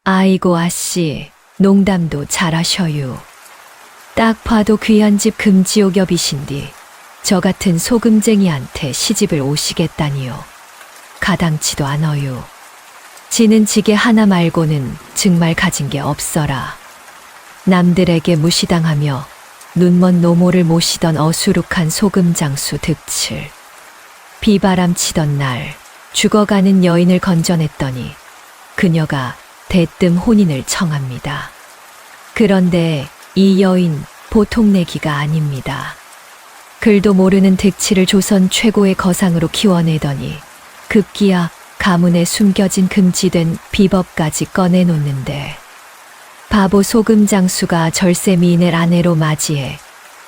아이고 아씨, 농담도 잘하셔요. 딱 봐도 귀한 집 금지옥엽이신디 저 같은 소금쟁이한테 시집을 오시겠다니요. 가당치도 않어요. 지는 지게 하나 말고는 정말 가진 게 없어라. 남들에게 무시당하며 눈먼 노모를 모시던 어수룩한 소금장수 득칠. 비바람 치던 날 죽어가는 여인을 건져냈더니 그녀가 대뜸 혼인을 청합니다. 그런데 이 여인 보통 내기가 아닙니다. 글도 모르는 득치를 조선 최고의 거상으로 키워내더니 급기야 가문에 숨겨진 금지된 비법까지 꺼내놓는데 바보 소금장수가 절세미인을 아내로 맞이해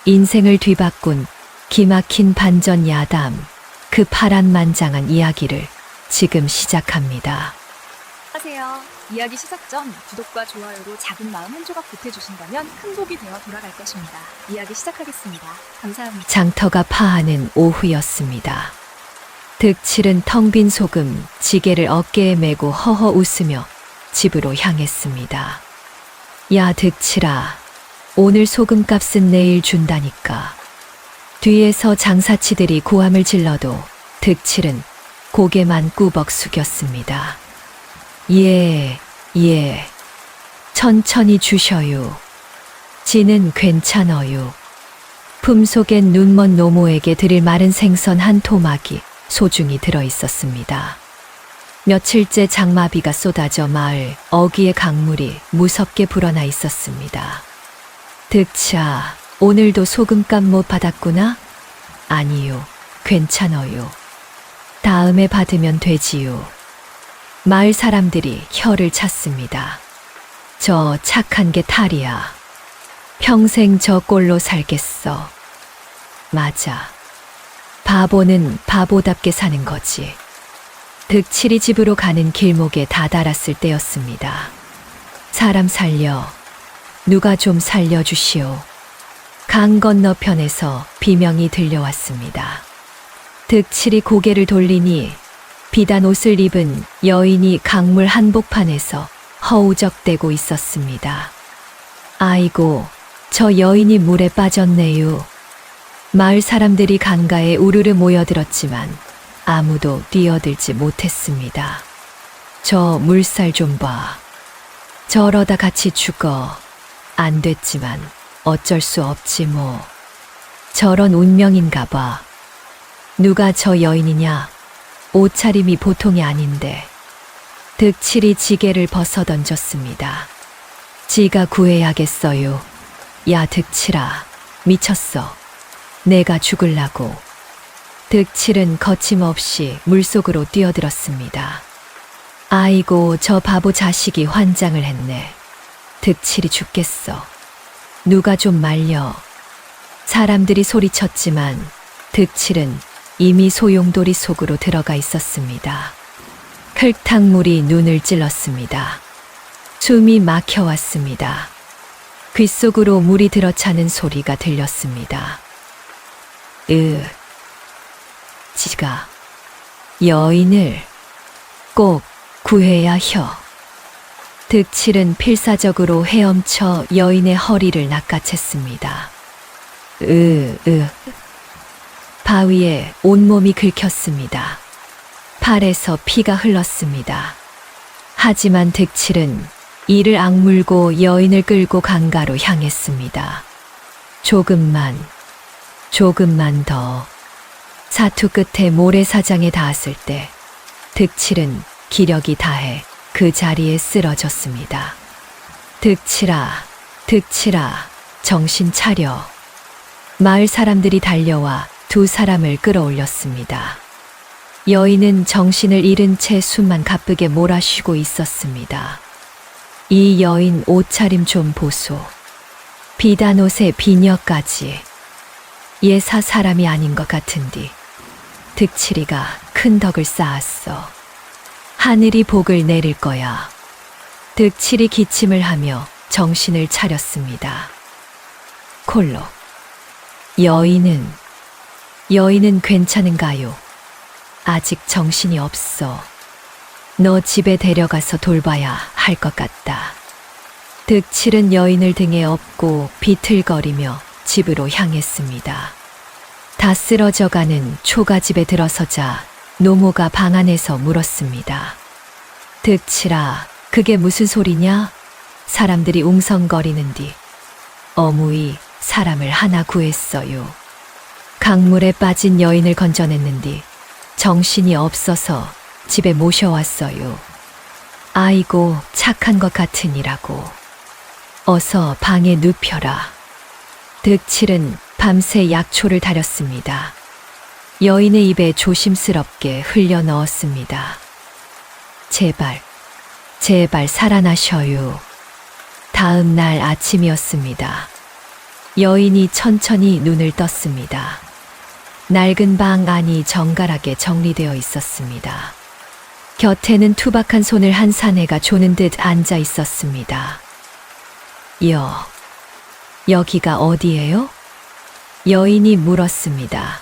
인생을 뒤바꾼 기막힌 반전 야담, 그 파란만장한 이야기를 지금 시작합니다. 안녕하세요. 이야기 시작 전 구독과 좋아요로 작은 마음 한 조각 보태주신다면 큰 복이 되어 돌아갈 것입니다. 이야기 시작하겠습니다. 감사합니다. 장터가 파하는 오후였습니다. 득칠은 텅 빈 소금 지게를 어깨에 메고 허허 웃으며 집으로 향했습니다. 야 득칠아, 오늘 소금값은 내일 준다니까. 뒤에서 장사치들이 고함을 질러도 득칠은 고개만 꾸벅 숙였습니다. 예, 천천히 주셔요. 지는 괜찮어요. 품속엔 눈먼 노모에게 드릴 마른 생선 한 토막이 소중히 들어있었습니다. 며칠째 장마비가 쏟아져 마을 어귀의 강물이 무섭게 불어나 있었습니다. 득차, 오늘도 소금값 못 받았구나? 아니요, 괜찮아요. 다음에 받으면 되지요. 마을 사람들이 혀를 찼습니다. 저 착한 게 탈이야. 평생 저 꼴로 살겠어. 맞아. 바보는 바보답게 사는 거지. 득칠이 집으로 가는 길목에 다다랐을 때였습니다. 사람 살려. 누가 좀 살려주시오. 강 건너편에서 비명이 들려왔습니다. 득칠이 고개를 돌리니 비단 옷을 입은 여인이 강물 한복판에서 허우적대고 있었습니다. 아이고, 저 여인이 물에 빠졌네요. 마을 사람들이 강가에 우르르 모여들었지만 아무도 뛰어들지 못했습니다. 저 물살 좀 봐. 저러다 같이 죽어. 안 됐지만 어쩔 수 없지 뭐. 저런 운명인가 봐. 누가 저 여인이냐? 옷차림이 보통이 아닌데. 득칠이 지게를 벗어던졌습니다. 지가 구해야겠어요. 야 득칠아, 미쳤어. 내가 죽을라고. 득칠은 거침없이 물속으로 뛰어들었습니다. 아이고, 저 바보 자식이 환장을 했네. 득칠이 죽겠어. 누가 좀 말려. 사람들이 소리쳤지만 득칠은 이미 소용돌이 속으로 들어가 있었습니다. 흙탕물이 눈을 찔렀습니다. 숨이 막혀왔습니다. 귓속으로 물이 들어차는 소리가 들렸습니다. 지가 여인을 꼭 구해야 혀. 득칠은 필사적으로 헤엄쳐 여인의 허리를 낚아챘습니다. 바위에 온몸이 긁혔습니다. 팔에서 피가 흘렀습니다. 하지만 득칠은 이를 악물고 여인을 끌고 강가로 향했습니다. 조금만 더. 사투 끝에 모래사장에 닿았을 때 득칠은 기력이 다해 그 자리에 쓰러졌습니다. 득칠아, 정신 차려. 마을 사람들이 달려와 두 사람을 끌어올렸습니다. 여인은 정신을 잃은 채 숨만 가쁘게 몰아쉬고 있었습니다. 이 여인 옷차림 좀 보소. 비단 옷에 비녀까지. 예사 사람이 아닌 것 같은디. 득칠이가 큰 덕을 쌓았어. 하늘이 복을 내릴 거야. 득칠이 기침을 하며 정신을 차렸습니다. 콜로. 여인은 괜찮은가요? 아직 정신이 없어. 너 집에 데려가서 돌봐야 할 것 같다. 득칠은 여인을 등에 업고 비틀거리며 집으로 향했습니다. 다 쓰러져가는 초가집에 들어서자 노모가 방 안에서 물었습니다. 득칠아, 그게 무슨 소리냐? 사람들이 웅성거리는 뒤 어무이 사람을 하나 구했어요. 강물에 빠진 여인을 건져냈는 뒤 정신이 없어서 집에 모셔왔어요. 아이고 착한 것 같으니라고. 어서 방에 눕혀라. 득칠은 밤새 약초를 다렸습니다. 여인의 입에 조심스럽게 흘려 넣었습니다. 제발, 제발 살아나셔요. 다음 날 아침이었습니다. 여인이 천천히 눈을 떴습니다. 낡은 방 안이 정갈하게 정리되어 있었습니다. 곁에는 투박한 손을 한 사내가 조는 듯 앉아 있었습니다. 여기가 어디예요? 여인이 물었습니다.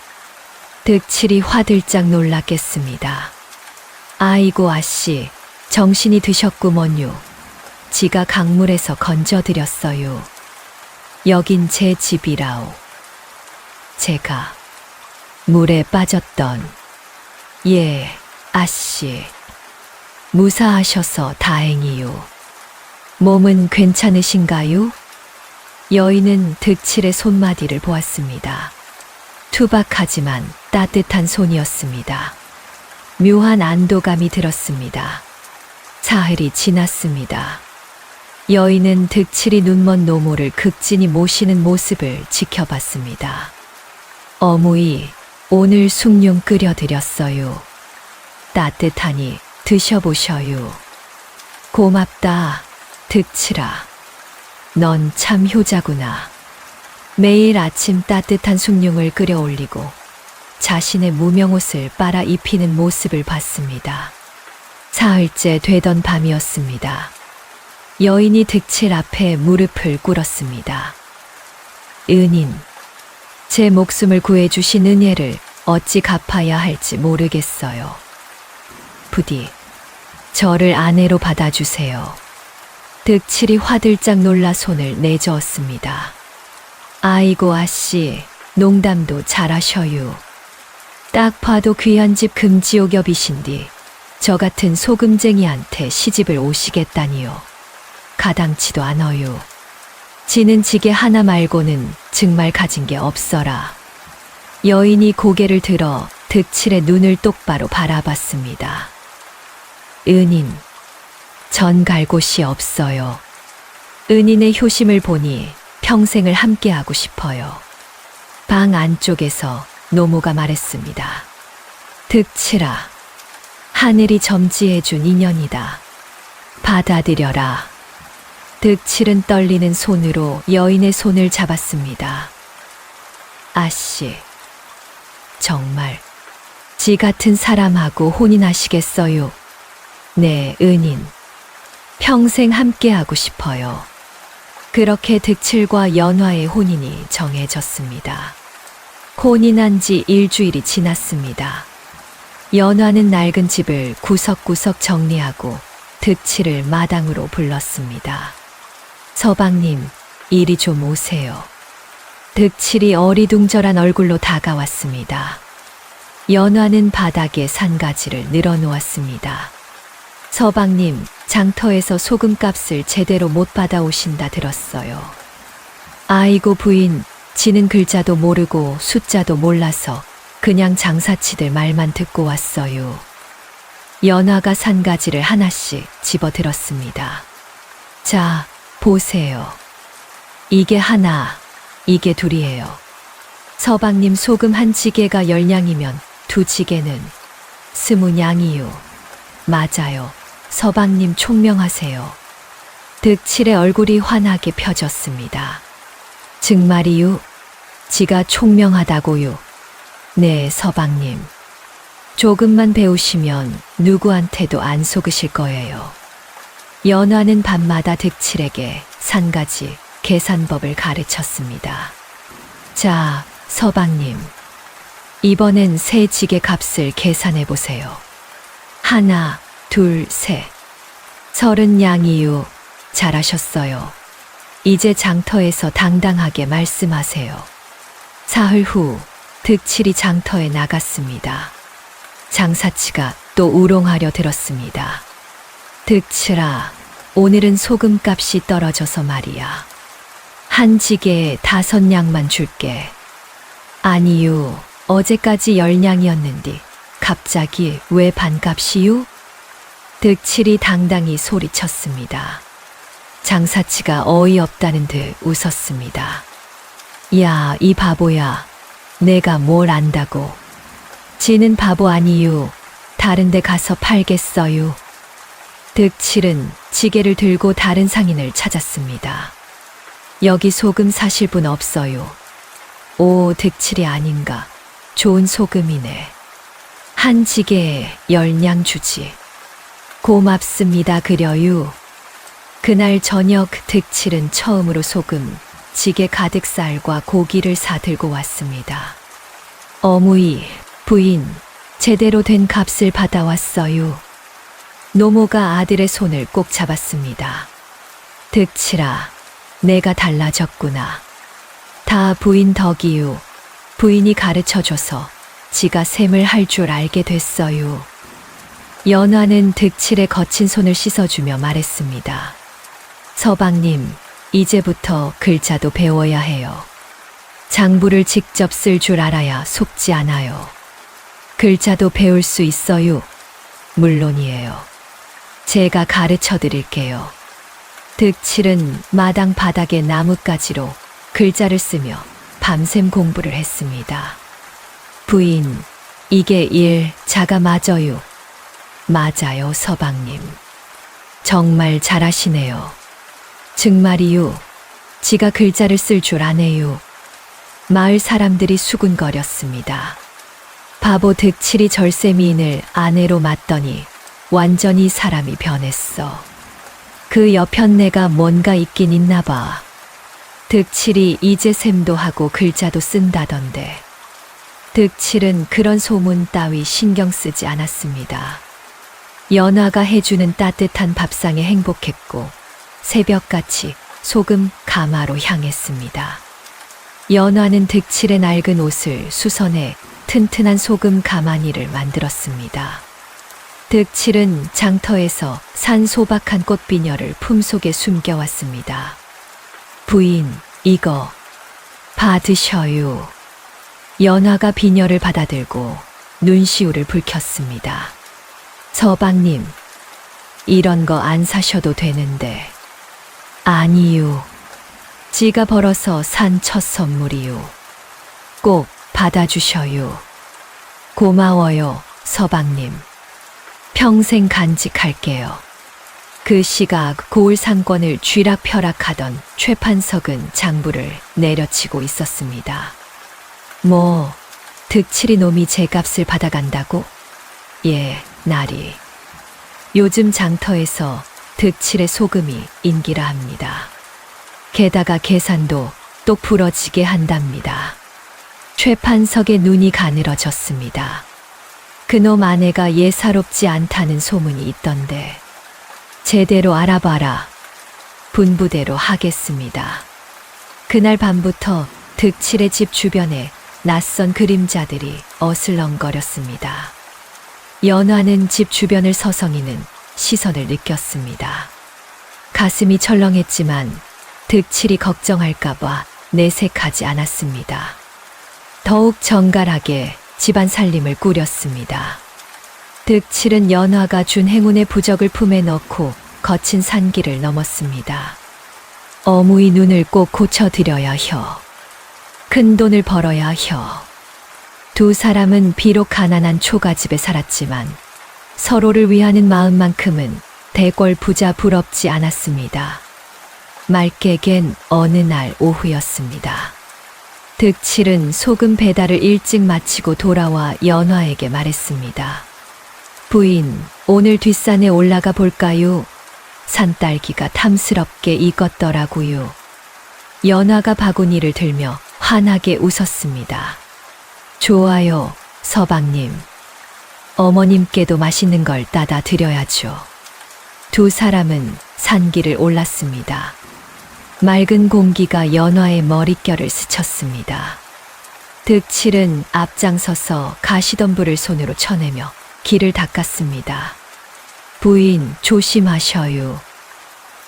득칠이 화들짝 놀랐겠습니다. 아이고 아씨, 정신이 드셨구먼요. 지가 강물에서 건져드렸어요. 여긴 제 집이라오. 제가 물에 빠졌던 예, 아씨. 무사하셔서 다행이요. 몸은 괜찮으신가요? 여인은 득칠의 손마디를 보았습니다. 투박하지만 따뜻한 손이었습니다. 묘한 안도감이 들었습니다. 사흘이 지났습니다. 여인은 득칠이 눈먼 노모를 극진히 모시는 모습을 지켜봤습니다. 어무이 오늘 숭늉 끓여드렸어요. 따뜻하니 드셔보셔요. 고맙다, 득칠아. 넌 참 효자구나. 매일 아침 따뜻한 숭늉을 끓여 올리고 자신의 무명옷을 빨아 입히는 모습을 봤습니다. 사흘째 되던 밤이었습니다. 여인이 득칠 앞에 무릎을 꿇었습니다. 은인, 제 목숨을 구해주신 은혜를 어찌 갚아야 할지 모르겠어요. 부디 저를 아내로 받아주세요. 득칠이 화들짝 놀라 손을 내저었습니다. 아이고 아씨, 농담도 잘하셔요. 딱 봐도 귀한 집 금지옥엽이신디 저 같은 소금쟁이한테 시집을 오시겠다니요. 가당치도 않어요. 지는 지게 하나 말고는 정말 가진 게 없어라. 여인이 고개를 들어 득칠의 눈을 똑바로 바라봤습니다. 은인, 전 갈 곳이 없어요. 은인의 효심을 보니 평생을 함께하고 싶어요. 방 안쪽에서 노모가 말했습니다. 득칠아, 하늘이 점지해준 인연이다. 받아들여라. 득칠은 떨리는 손으로 여인의 손을 잡았습니다. 아씨, 정말 지 같은 사람하고 혼인하시겠어요? 네, 은인. 평생 함께하고 싶어요. 그렇게 득칠과 연화의 혼인이 정해졌습니다. 혼인한 지 일주일이 지났습니다. 연화는 낡은 집을 구석구석 정리하고 득칠을 마당으로 불렀습니다. 서방님, 이리 좀 오세요. 득칠이 어리둥절한 얼굴로 다가왔습니다. 연화는 바닥에 산가지를 늘어놓았습니다. 서방님, 장터에서 소금값을 제대로 못 받아오신다 들었어요. 아이고 부인, 지는 글자도 모르고 숫자도 몰라서 그냥 장사치들 말만 듣고 왔어요. 연화가 산가지를 하나씩 집어들었습니다. 자, 보세요. 이게 하나, 이게 둘이에요. 서방님 소금 한 지게가 10냥이면 두 지게는 20냥이요. 맞아요. 서방님 총명하세요. 득칠의 얼굴이 환하게 펴졌습니다. 정말이요? 지가 총명하다고요? 네, 서방님. 조금만 배우시면 누구한테도 안 속으실 거예요. 연화는 밤마다 득칠에게 산가지 계산법을 가르쳤습니다. 자, 서방님. 이번엔 새 지게 값을 계산해 보세요. 하나, 둘, 셋. 30냥이유. 잘하셨어요. 이제 장터에서 당당하게 말씀하세요. 사흘 후 득칠이 장터에 나갔습니다. 장사치가 또 우롱하려 들었습니다. 득칠아, 오늘은 소금값이 떨어져서 말이야. 한 지게에 5냥만 줄게. 아니요, 어제까지 10냥이었는데 갑자기 왜 반값이요? 득칠이 당당히 소리쳤습니다. 장사치가 어이없다는 듯 웃었습니다. 야, 이 바보야. 내가 뭘 안다고. 지는 바보 아니유. 다른 데 가서 팔겠어요. 득칠은 지게를 들고 다른 상인을 찾았습니다. 여기 소금 사실 분 없어요. 오, 득칠이 아닌가. 좋은 소금이네. 한 지게에 10냥 주지. 고맙습니다. 그려요. 그날 저녁 득칠은 처음으로 소금, 지게 가득 쌀과 고기를 사 들고 왔습니다. 어무이, 부인, 제대로 된 값을 받아왔어요. 노모가 아들의 손을 꼭 잡았습니다. 득칠아, 내가 달라졌구나. 다 부인 덕이요. 부인이 가르쳐줘서 지가 셈을 할 줄 알게 됐어요. 연화는 득칠의 거친 손을 씻어주며 말했습니다. 서방님, 이제부터 글자도 배워야 해요. 장부를 직접 쓸 줄 알아야 속지 않아요. 글자도 배울 수 있어요. 물론이에요. 제가 가르쳐 드릴게요. 득칠은 마당 바닥에 나뭇가지로 글자를 쓰며 밤샘 공부를 했습니다. 부인, 이게 일자가 맞아요. 맞아요, 서방님. 정말 잘하시네요. 정말이요. 지가 글자를 쓸 줄 아네요. 마을 사람들이 수군거렸습니다. 바보 득칠이 절세미인을 아내로 맞더니 완전히 사람이 변했어. 그 여편네가 뭔가 있긴 있나 봐. 득칠이 이제 셈도 하고 글자도 쓴다던데. 득칠은 그런 소문 따위 신경 쓰지 않았습니다. 연화가 해주는 따뜻한 밥상에 행복했고 새벽같이 소금 가마로 향했습니다. 연화는 득칠의 낡은 옷을 수선해 튼튼한 소금 가마니를 만들었습니다. 득칠은 장터에서 산 소박한 꽃비녀를 품속에 숨겨왔습니다. 부인, 이거 받으셔요. 연화가 비녀를 받아들고 눈시울을 붉혔습니다. 서방님, 이런 거 안 사셔도 되는데. 아니요. 지가 벌어서 산 첫 선물이요. 꼭 받아주셔요. 고마워요, 서방님. 평생 간직할게요. 그 시각 고을 상권을 쥐락펴락하던 최판석은 장부를 내려치고 있었습니다. 뭐, 득칠이 놈이 제 값을 받아간다고? 예, 나리. 요즘 장터에서 득칠의 소금이 인기라 합니다. 게다가 계산도 똑 부러지게 한답니다. 최판석의 눈이 가늘어졌습니다. 그놈 아내가 예사롭지 않다는 소문이 있던데. 제대로 알아봐라. 분부대로 하겠습니다. 그날 밤부터 득칠의 집 주변에 낯선 그림자들이 어슬렁거렸습니다. 연화는 집 주변을 서성이는 시선을 느꼈습니다. 가슴이 철렁했지만 득칠이 걱정할까봐 내색하지 않았습니다. 더욱 정갈하게 집안 살림을 꾸렸습니다. 득칠은 연화가 준 행운의 부적을 품에 넣고 거친 산길을 넘었습니다. 어무이 눈을 꼭 고쳐드려야 혀. 큰 돈을 벌어야 혀. 두 사람은 비록 가난한 초가집에 살았지만 서로를 위하는 마음만큼은 대궐 부자 부럽지 않았습니다. 맑게 갠 어느 날 오후였습니다. 득칠은 소금 배달을 일찍 마치고 돌아와 연화에게 말했습니다. 부인, 오늘 뒷산에 올라가 볼까요? 산딸기가 탐스럽게 익었더라고요. 연화가 바구니를 들며 환하게 웃었습니다. 좋아요, 서방님. 어머님께도 맛있는 걸 따다 드려야죠. 두 사람은 산길을 올랐습니다. 맑은 공기가 연화의 머릿결을 스쳤습니다. 득칠은 앞장서서 가시덤불을 손으로 쳐내며 길을 닦았습니다. 부인, 조심하셔요.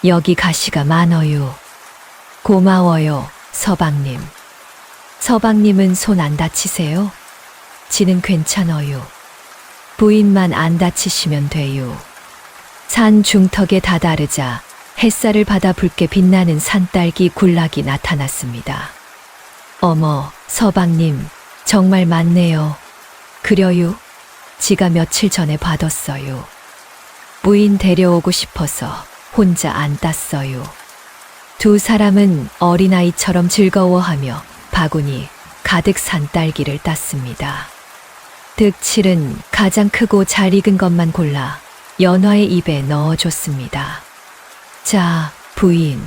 여기 가시가 많어요. 고마워요, 서방님. 서방님은 손 안 다치세요? 지는 괜찮아요. 부인만 안 다치시면 돼요. 산 중턱에 다다르자 햇살을 받아 붉게 빛나는 산딸기 군락이 나타났습니다. 어머, 서방님, 정말 많네요. 그려요? 지가 며칠 전에 받았어요. 부인 데려오고 싶어서 혼자 안 땄어요. 두 사람은 어린아이처럼 즐거워하며 바구니 가득 산딸기를 땄습니다. 득칠은 가장 크고 잘 익은 것만 골라 연화의 입에 넣어줬습니다. 자, 부인.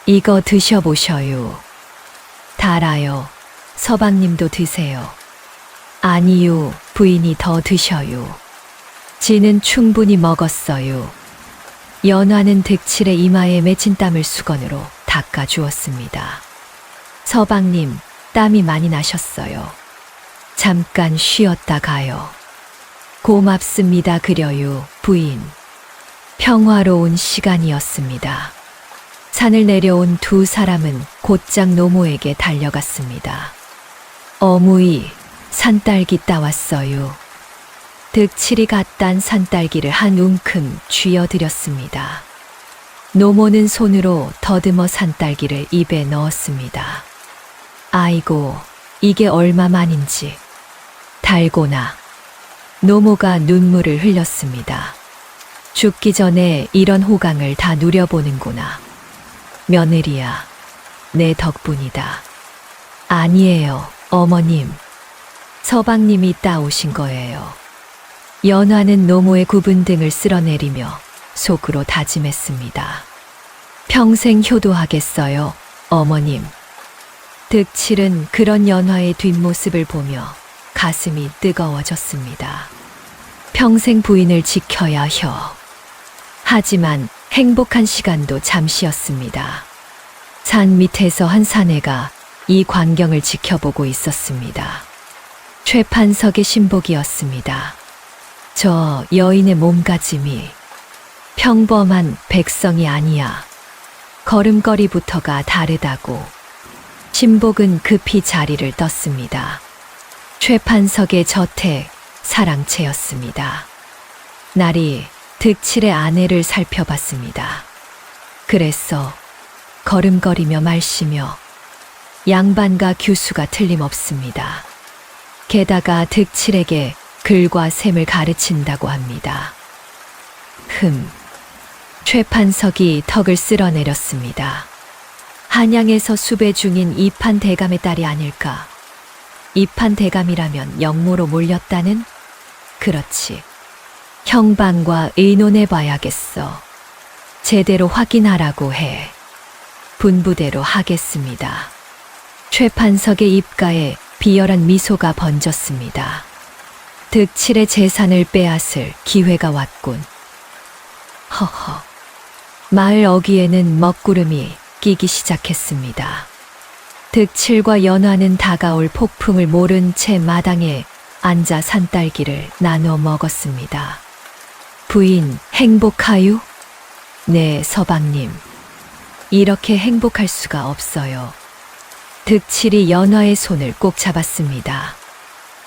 이거 드셔보셔요. 달아요. 서방님도 드세요. 아니요, 부인이 더 드셔요. 지는 충분히 먹었어요. 연화는 득칠의 이마에 맺힌 땀을 수건으로 닦아주었습니다. 서방님, 땀이 많이 나셨어요. 잠깐 쉬었다 가요. 고맙습니다. 그려요, 부인. 평화로운 시간이었습니다. 산을 내려온 두 사람은 곧장 노모에게 달려갔습니다. 어무이, 산딸기 따왔어요. 득칠이 갓단 산딸기를 한 움큼 쥐어드렸습니다. 노모는 손으로 더듬어 산딸기를 입에 넣었습니다. 아이고, 이게 얼마만인지. 달고나. 노모가 눈물을 흘렸습니다. 죽기 전에 이런 호강을 다 누려보는구나. 며느리야, 내 덕분이다. 아니에요, 어머님. 서방님이 따오신 거예요. 연화는 노모의 굽은 등을 쓸어내리며 속으로 다짐했습니다. 평생 효도하겠어요, 어머님. 득칠은 그런 연화의 뒷모습을 보며 가슴이 뜨거워졌습니다. 평생 부인을 지켜야 혀. 하지만 행복한 시간도 잠시였습니다. 산 밑에서 한 사내가 이 광경을 지켜보고 있었습니다. 최판석의 신복이었습니다. 저 여인의 몸가짐이 평범한 백성이 아니야. 걸음걸이부터가 다르다고. 신복은 급히 자리를 떴습니다. 최판석의 저택, 사랑채였습니다. 날이 득칠의 아내를 살펴봤습니다. 그래서 걸음거리며 말시며 양반과 규수가 틀림없습니다. 게다가 득칠에게 글과 셈을 가르친다고 합니다. 최판석이 턱을 쓸어내렸습니다. 한양에서 수배 중인 이판 대감의 딸이 아닐까. 이판 대감이라면 영모로 몰렸다는? 그렇지. 형방과 의논해봐야겠어. 제대로 확인하라고 해. 분부대로 하겠습니다. 최판석의 입가에 비열한 미소가 번졌습니다. 득칠의 재산을 빼앗을 기회가 왔군. 허허. 마을 어귀에는 먹구름이 끼기 시작했습니다. 득칠과 연화는 다가올 폭풍을 모른 채 마당에 앉아 산딸기를 나눠 먹었습니다. 부인, 행복하유? 네, 서방님. 이렇게 행복할 수가 없어요. 득칠이 연화의 손을 꼭 잡았습니다.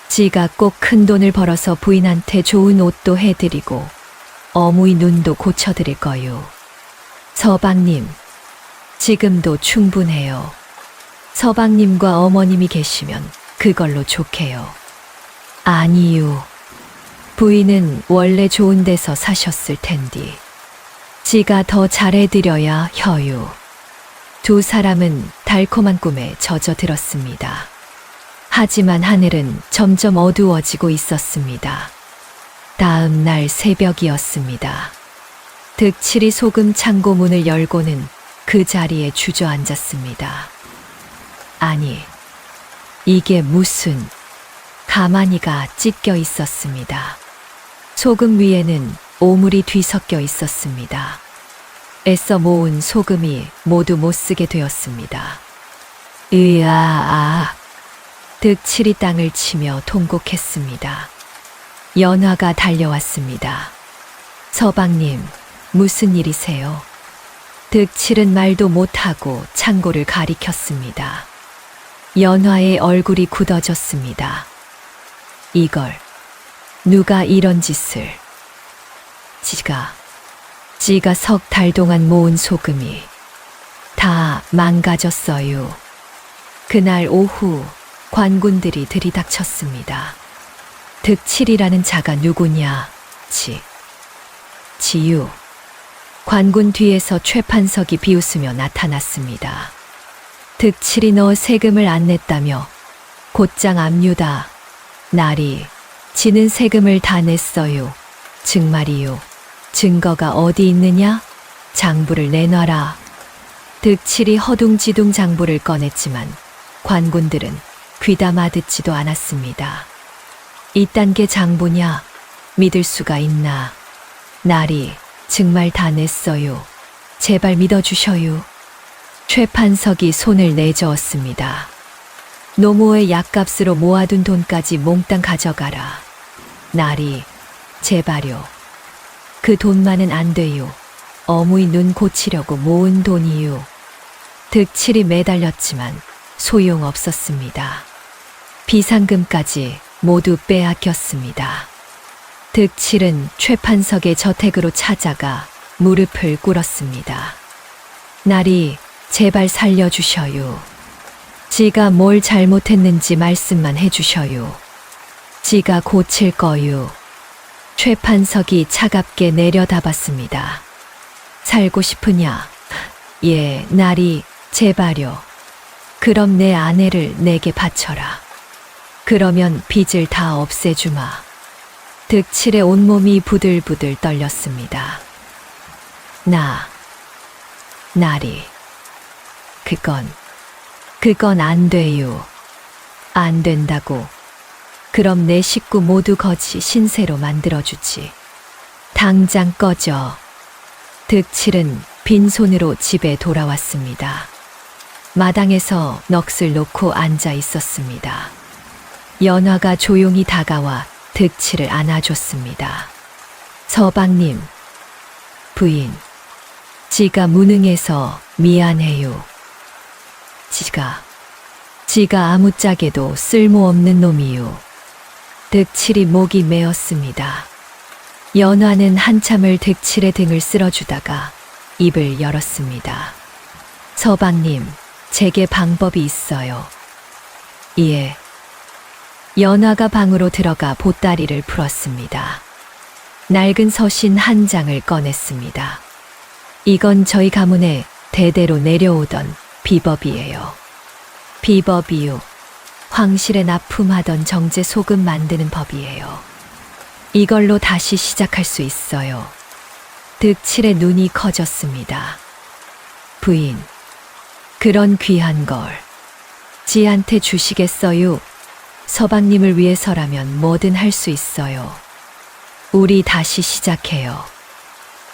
지가 꼭 큰 돈을 벌어서 부인한테 좋은 옷도 해드리고 어무이 눈도 고쳐드릴 거요. 서방님, 지금도 충분해요. 서방님과 어머님이 계시면 그걸로 좋게요. 아니요. 부인은 원래 좋은 데서 사셨을 텐디. 지가 더 잘해드려야 혀요. 두 사람은 달콤한 꿈에 젖어들었습니다. 하지만 하늘은 점점 어두워지고 있었습니다. 다음 날 새벽이었습니다. 득칠이 소금 창고 문을 열고는 그 자리에 주저앉았습니다. 아니, 이게 무슨... 가마니가 찢겨 있었습니다. 소금 위에는 오물이 뒤섞여 있었습니다. 애써 모은 소금이 모두 못쓰게 되었습니다. 으아, 득칠이 땅을 치며 통곡했습니다. 연화가 달려왔습니다. 서방님, 무슨 일이세요? 득칠은 말도 못하고 창고를 가리켰습니다. 연화의 얼굴이 굳어졌습니다. 이걸 누가 이런 짓을? 지가 석 달 동안 모은 소금이 다 망가졌어요. 그날 오후 관군들이 들이닥쳤습니다. 득칠이라는 자가 누구냐? 지유. 관군 뒤에서 최판석이 비웃으며 나타났습니다. 득칠이 너 세금을 안 냈다며 곧장 압류다. 날이 지는 세금을 다 냈어요. 증말이요. 증거가 어디 있느냐? 장부를 내놔라. 득칠이 허둥지둥 장부를 꺼냈지만 관군들은 귀담아 듣지도 않았습니다. 이딴 게 장부냐? 믿을 수가 있나? 날이 정말 다 냈어요. 제발 믿어주셔요. 최판석이 손을 내저었습니다. 노모의 약값으로 모아둔 돈까지 몽땅 가져가라. 날이 제발요. 그 돈만은 안 돼요. 어무이 눈 고치려고 모은 돈이요. 득칠이 매달렸지만 소용없었습니다. 비상금까지 모두 빼앗겼습니다. 득칠은 최판석의 저택으로 찾아가 무릎을 꿇었습니다. 날이 제발 살려주셔요. 지가 뭘 잘못했는지 말씀만 해주셔요. 지가 고칠 거요. 최판석이 차갑게 내려다봤습니다. 살고 싶으냐? 예, 날이 제발요. 그럼 내 아내를 내게 바쳐라. 그러면 빚을 다 없애주마. 득칠의 온몸이 부들부들 떨렸습니다. 날이. 그건 안 돼요. 안 된다고. 그럼 내 식구 모두 거지 신세로 만들어주지. 당장 꺼져. 득칠은 빈손으로 집에 돌아왔습니다. 마당에서 넋을 놓고 앉아 있었습니다. 연화가 조용히 다가와 득칠을 안아줬습니다. 서방님, 부인, 지가 무능해서 미안해요. 지가 아무짝에도 쓸모없는 놈이요. 득칠이 목이 메었습니다. 연화는 한참을 득칠의 등을 쓸어주다가 입을 열었습니다. 서방님, 제게 방법이 있어요. 예. 연화가 방으로 들어가 보따리를 풀었습니다. 낡은 서신 한 장을 꺼냈습니다. 이건 저희 가문에 대대로 내려오던 비법이에요. 비법이요. 황실에 납품하던 정제 소금 만드는 법이에요. 이걸로 다시 시작할 수 있어요. 득칠의 눈이 커졌습니다. 부인, 그런 귀한 걸 지한테 주시겠어요? 서방님을 위해서라면 뭐든 할 수 있어요. 우리 다시 시작해요.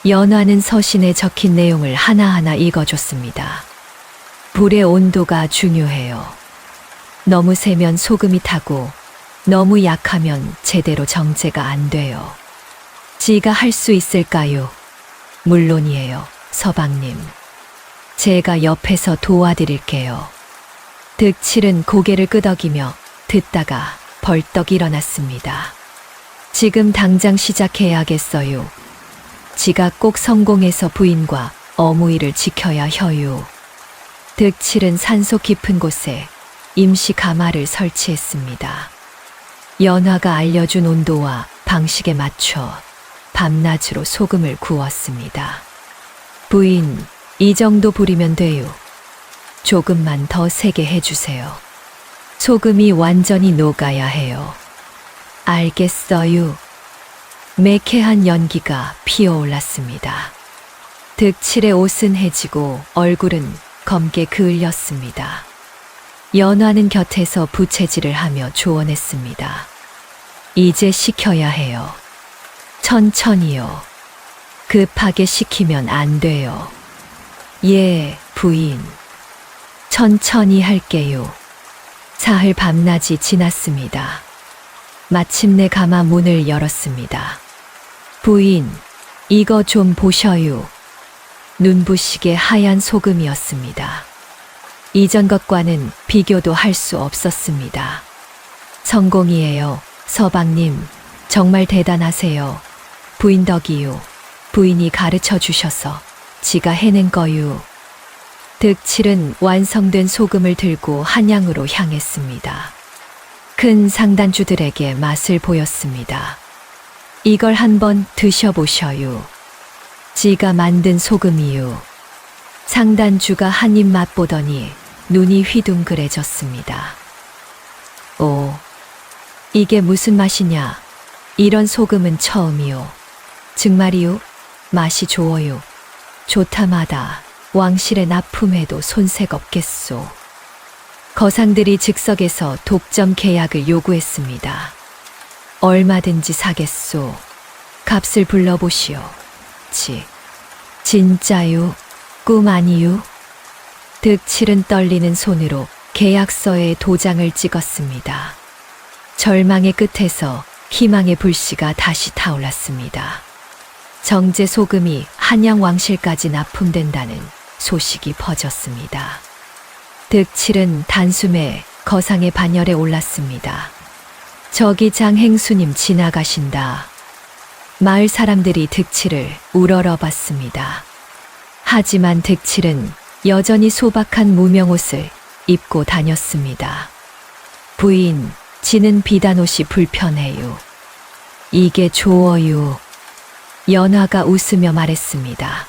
연화는 서신에 적힌 내용을 하나하나 읽어줬습니다. 불의 온도가 중요해요. 너무 세면 소금이 타고 너무 약하면 제대로 정제가 안 돼요. 지가 할 수 있을까요? 물론이에요, 서방님. 제가 옆에서 도와드릴게요. 득칠은 고개를 끄덕이며 듣다가 벌떡 일어났습니다. 지금 당장 시작해야겠어요. 지가 꼭 성공해서 부인과 어무이를 지켜야 해요. 득칠은 산속 깊은 곳에 임시 가마를 설치했습니다. 연화가 알려준 온도와 방식에 맞춰 밤낮으로 소금을 구웠습니다. 부인, 이 정도 불이면 돼요. 조금만 더 세게 해주세요. 소금이 완전히 녹아야 해요. 알겠어요. 매캐한 연기가 피어올랐습니다. 득칠의 옷은 해지고 얼굴은 검게 그을렸습니다. 연화는 곁에서 부채질을 하며 조언했습니다. 이제 식혀야 해요. 천천히요. 급하게 식히면 안 돼요. 예, 부인. 천천히 할게요. 사흘 밤낮이 지났습니다. 마침내 가마 문을 열었습니다. 부인, 이거 좀 보셔요. 눈부시게 하얀 소금이었습니다. 이전 것과는 비교도 할 수 없었습니다. 성공이에요, 서방님. 정말 대단하세요. 부인 덕이요. 부인이 가르쳐 주셔서 지가 해낸 거유. 득칠은 완성된 소금을 들고 한양으로 향했습니다. 큰 상단주들에게 맛을 보였습니다. 이걸 한번 드셔보셔요. 지가 만든 소금이요. 상단주가 한 입 맛보더니 눈이 휘둥그레졌습니다. 오, 이게 무슨 맛이냐? 이런 소금은 처음이요. 정말이요? 맛이 좋아요. 좋다마다 왕실의 납품해도 손색 없겠소. 거상들이 즉석에서 독점 계약을 요구했습니다. 얼마든지 사겠소. 값을 불러보시오. 진짜요? 꿈 아니요? 득칠은 떨리는 손으로 계약서에 도장을 찍었습니다. 절망의 끝에서 희망의 불씨가 다시 타올랐습니다. 정제 소금이 한양 왕실까지 납품된다는 소식이 퍼졌습니다. 득칠은 단숨에 거상의 반열에 올랐습니다. 저기 장행수님 지나가신다. 마을 사람들이 득칠을 우러러봤습니다. 하지만 득칠은 여전히 소박한 무명옷을 입고 다녔습니다. 부인, 지는 비단옷이 불편해요. 이게 좋아요. 연화가 웃으며 말했습니다.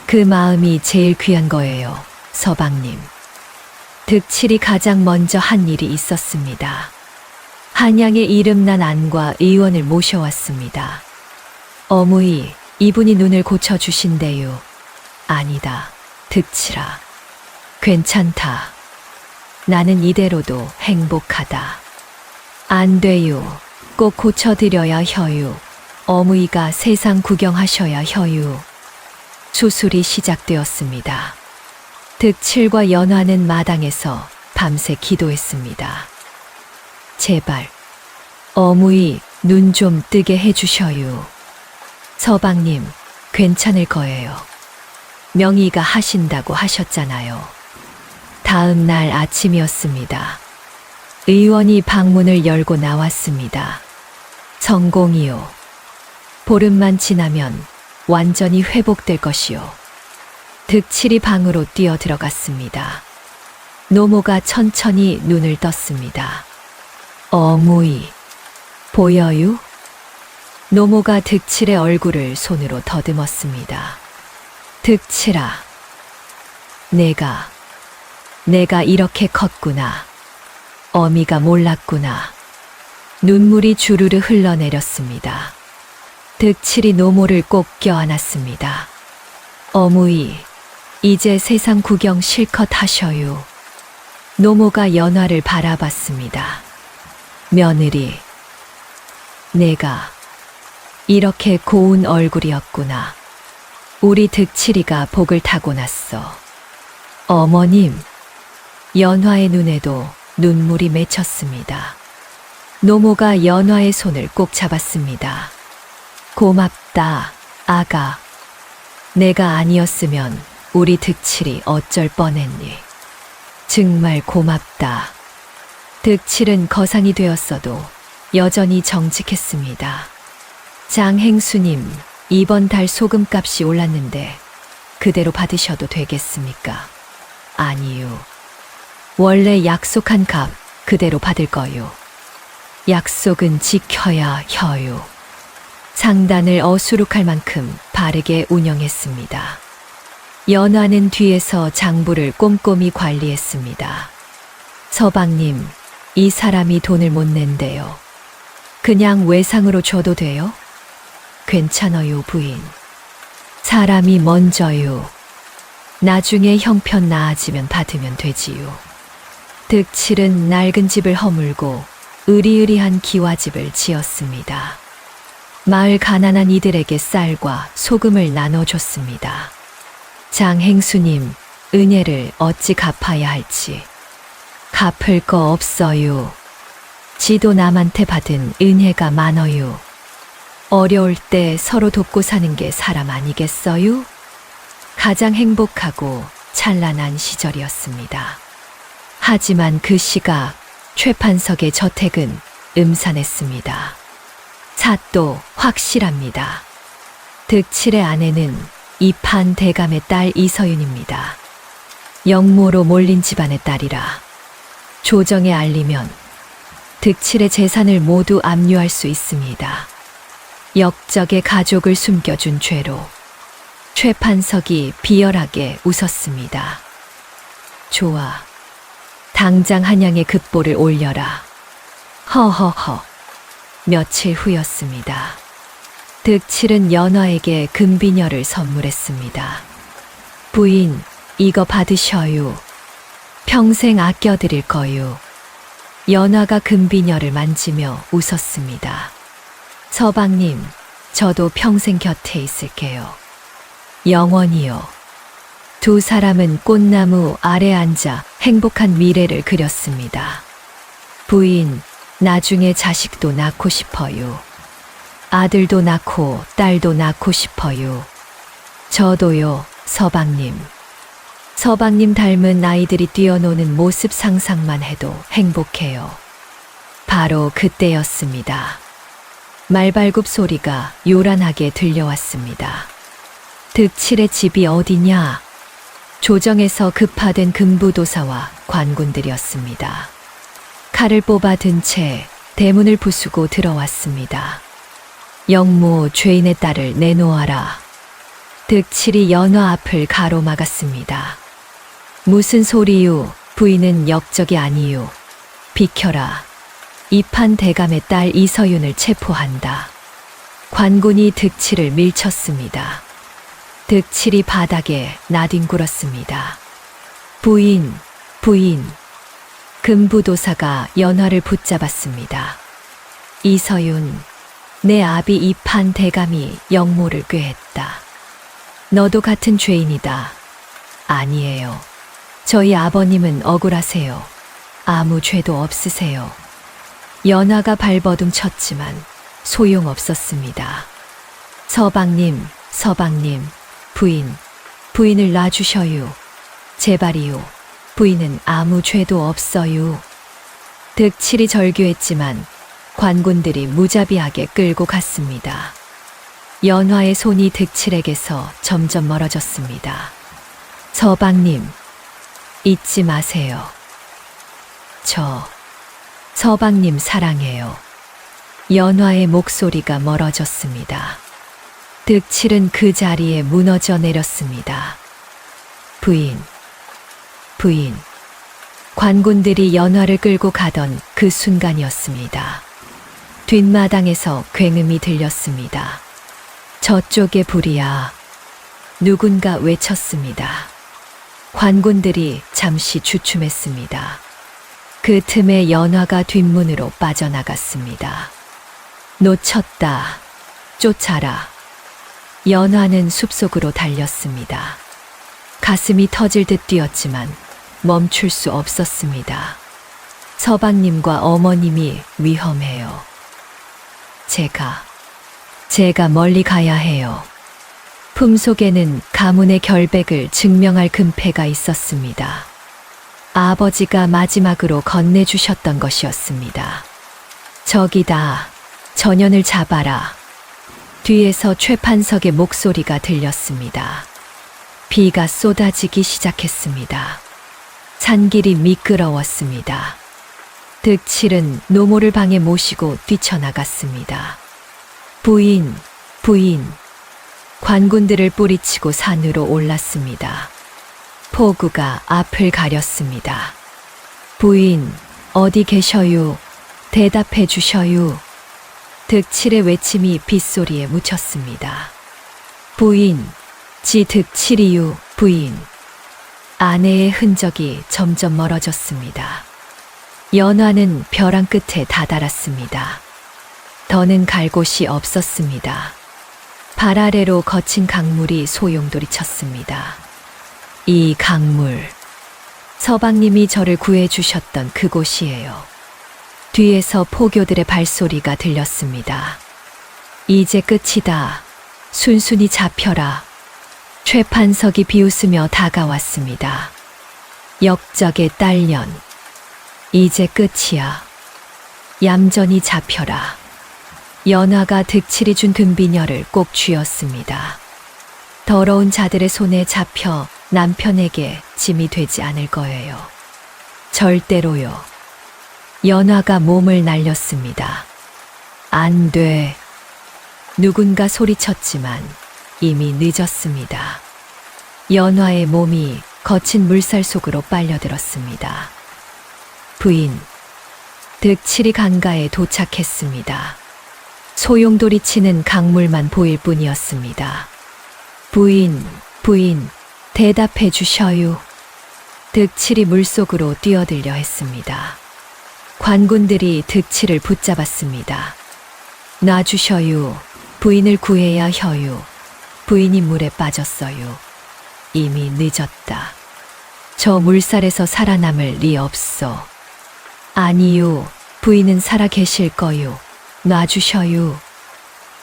그 마음이 제일 귀한 거예요, 서방님. 득칠이 가장 먼저 한 일이 있었습니다. 한양의 이름난 안과 의원을 모셔왔습니다. 어무이, 이분이 눈을 고쳐주신대요. 아니다, 득칠아. 괜찮다. 나는 이대로도 행복하다. 안 돼요. 꼭 고쳐드려야 해요. 어무이가 세상 구경하셔야 해요. 수술이 시작되었습니다. 득칠과 연화는 마당에서 밤새 기도했습니다. 제발, 어무이 눈 좀 뜨게 해주셔요. 서방님, 괜찮을 거예요. 명의가 하신다고 하셨잖아요. 다음 날 아침이었습니다. 의원이 방문을 열고 나왔습니다. 성공이요. 보름만 지나면 완전히 회복될 것이요. 득칠이 방으로 뛰어 들어갔습니다. 노모가 천천히 눈을 떴습니다. 어무이, 보여요? 노모가 득칠의 얼굴을 손으로 더듬었습니다. 득칠아, 내가 이렇게 컸구나. 어미가 몰랐구나. 눈물이 주르르 흘러내렸습니다. 득칠이 노모를 꼭 껴안았습니다. 어무이, 이제 세상 구경 실컷 하셔요. 노모가 연화를 바라봤습니다. 며느리, 내가 이렇게 고운 얼굴이었구나. 우리 득칠이가 복을 타고났어. 어머님, 연화의 눈에도 눈물이 맺혔습니다. 노모가 연화의 손을 꼭 잡았습니다. 고맙다, 아가. 내가 아니었으면 우리 득칠이 어쩔 뻔했니. 정말 고맙다. 득칠은 거상이 되었어도 여전히 정직했습니다. 장행수님, 이번 달 소금값이 올랐는데 그대로 받으셔도 되겠습니까? 아니요. 원래 약속한 값 그대로 받을 거요. 약속은 지켜야 해요. 상단을 어수룩할 만큼 바르게 운영했습니다. 연화는 뒤에서 장부를 꼼꼼히 관리했습니다. 서방님, 이 사람이 돈을 못 낸대요. 그냥 외상으로 줘도 돼요? 괜찮아요, 부인. 사람이 먼저요. 나중에 형편 나아지면 받으면 되지요. 득칠은 낡은 집을 허물고 으리으리한 기와집을 지었습니다. 마을 가난한 이들에게 쌀과 소금을 나눠줬습니다. 장행수님, 은혜를 어찌 갚아야 할지. 갚을 거 없어요. 지도 남한테 받은 은혜가 많어요. 어려울 때 서로 돕고 사는 게 사람 아니겠어요? 가장 행복하고 찬란한 시절이었습니다. 하지만 그 시각 최판석의 저택은 음산했습니다. 삿도 확실합니다. 득칠의 아내는 이판 대감의 딸 이서윤입니다. 영모로 몰린 집안의 딸이라 조정에 알리면 득칠의 재산을 모두 압류할 수 있습니다. 역적의 가족을 숨겨준 죄로 최판석이 비열하게 웃었습니다. 좋아. 당장 한양의 급보를 올려라. 허허허. 며칠 후였습니다. 득칠은 연화에게 금비녀를 선물했습니다. 부인, 이거 받으셔요. 평생 아껴드릴 거요. 연화가 금비녀를 만지며 웃었습니다. 서방님, 저도 평생 곁에 있을게요. 영원히요. 두 사람은 꽃나무 아래 앉아 행복한 미래를 그렸습니다. 부인, 나중에 자식도 낳고 싶어요. 아들도 낳고 딸도 낳고 싶어요. 저도요, 서방님. 서방님 닮은 아이들이 뛰어노는 모습 상상만 해도 행복해요. 바로 그때였습니다. 말발굽 소리가 요란하게 들려왔습니다. 득칠의 집이 어디냐? 조정에서 급파된 금부도사와 관군들이었습니다. 칼을 뽑아 든 채 대문을 부수고 들어왔습니다. 영모 죄인의 딸을 내놓아라. 득칠이 연화 앞을 가로막았습니다. 무슨 소리요? 부인은 역적이 아니요. 비켜라. 이판 대감의 딸 이서윤을 체포한다. 관군이 득칠을 밀쳤습니다. 득칠이 바닥에 나뒹굴었습니다. 부인, 부인. 금부도사가 연화를 붙잡았습니다. 이서윤, 내 아비 이판 대감이 영모를 꾀했다. 너도 같은 죄인이다. 아니에요. 저희 아버님은 억울하세요. 아무 죄도 없으세요. 연화가 발버둥 쳤지만 소용없었습니다. 서방님, 서방님, 부인을 놔주셔요. 제발이요. 부인은 아무 죄도 없어요. 득칠이 절규했지만 관군들이 무자비하게 끌고 갔습니다. 연화의 손이 득칠에게서 점점 멀어졌습니다. 서방님, 잊지 마세요. 저 서방님 사랑해요. 연화의 목소리가 멀어졌습니다. 득칠은 그 자리에 무너져 내렸습니다. 부인. 관군들이 연화를 끌고 가던 그 순간이었습니다. 뒷마당에서 굉음이 들렸습니다. 저쪽에 불이야. 누군가 외쳤습니다. 관군들이 잠시 주춤했습니다. 그 틈에 연화가 뒷문으로 빠져나갔습니다. 놓쳤다. 쫓아라. 연화는 숲속으로 달렸습니다. 가슴이 터질 듯 뛰었지만 멈출 수 없었습니다. 서방님과 어머님이 위험해요. 제가 멀리 가야 해요. 품속에는 가문의 결백을 증명할 금패가 있었습니다. 아버지가 마지막으로 건네주셨던 것이었습니다. 저기다, 전연을 잡아라. 뒤에서 최판석의 목소리가 들렸습니다. 비가 쏟아지기 시작했습니다. 산길이 미끄러웠습니다. 득칠은 노모를 방에 모시고 뛰쳐나갔습니다. 부인. 관군들을 뿌리치고 산으로 올랐습니다. 폭우가 앞을 가렸습니다. 부인, 어디 계셔요? 대답해 주셔요. 득칠의 외침이 빗소리에 묻혔습니다. 부인, 지 득칠이유, 부인. 아내의 흔적이 점점 멀어졌습니다. 연화는 벼랑 끝에 다다랐습니다. 더는 갈 곳이 없었습니다. 발 아래로 거친 강물이 소용돌이 쳤습니다. 이 강물, 서방님이 저를 구해주셨던 그곳이에요. 뒤에서 포교들의 발소리가 들렸습니다. 이제 끝이다. 순순히 잡혀라. 최판석이 비웃으며 다가왔습니다. 역적의 딸년. 이제 끝이야. 얌전히 잡혀라. 연화가 득칠이 준 금비녀를 꼭 쥐었습니다. 더러운 자들의 손에 잡혀 남편에게 짐이 되지 않을 거예요. 절대로요. 연화가 몸을 날렸습니다. 안 돼. 누군가 소리쳤지만 이미 늦었습니다. 연화의 몸이 거친 물살 속으로 빨려들었습니다. 부인, 득칠이 강가에 도착했습니다. 소용돌이 치는 강물만 보일 뿐이었습니다. 부인, 부인, 대답해 주셔요. 득칠이 물속으로 뛰어들려 했습니다. 관군들이 득칠을 붙잡았습니다. 놔주셔요. 부인을 구해야 해요. 부인이 물에 빠졌어요. 이미 늦었다. 저 물살에서 살아남을 리 없어. 아니요. 부인은 살아 계실 거요. 놔주셔요.